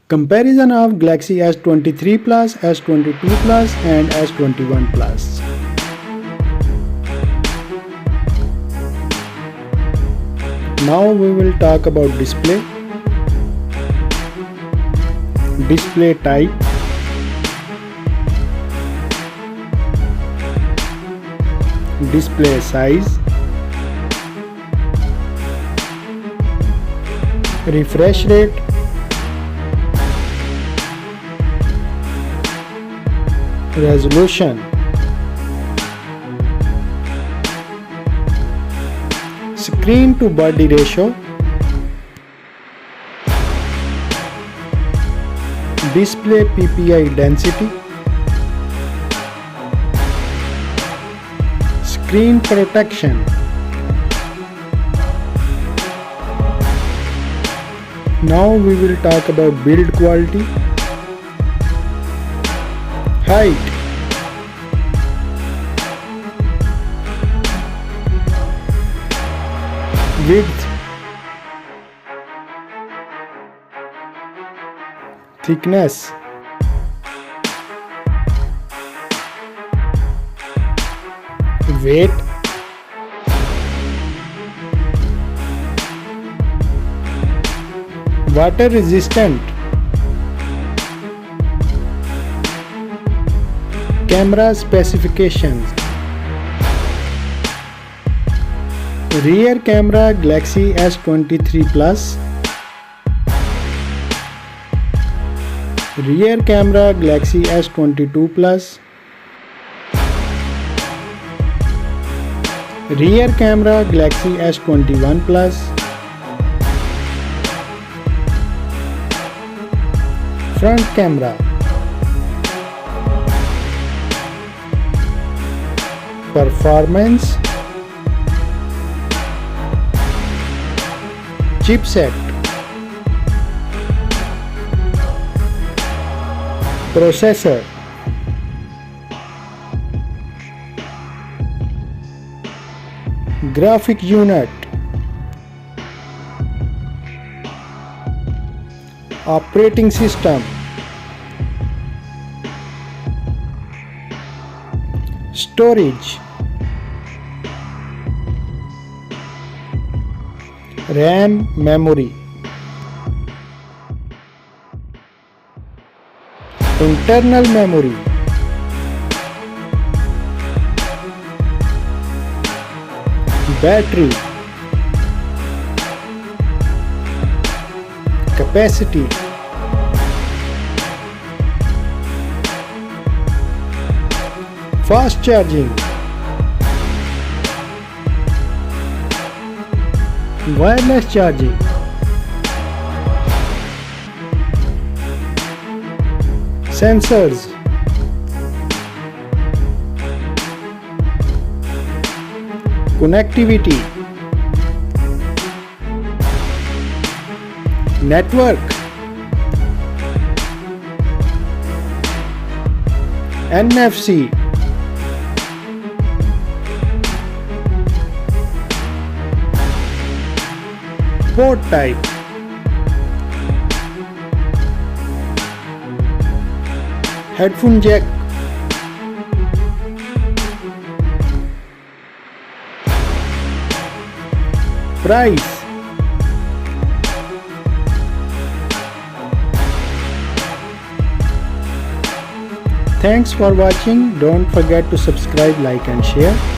Comparison of Galaxy S23 Plus, S22 Plus and S21 Plus. Now we will talk about display type, display size, refresh rate, resolution, screen to body ratio, display PPI density, screen protection, now we will talk about build quality, height, width, thickness, weight, water resistant, camera specifications. Rear camera Galaxy S23 Plus, rear camera Galaxy S22 Plus, rear camera Galaxy S21 Plus, front camera, performance, chipset, processor, graphic unit, operating system, storage, RAM, memory, internal memory, battery, capacity, fast charging, wireless charging, sensors, connectivity, network, NFC, port type, headphone jack, price, thanks for watching. Don't forget to subscribe, like and share.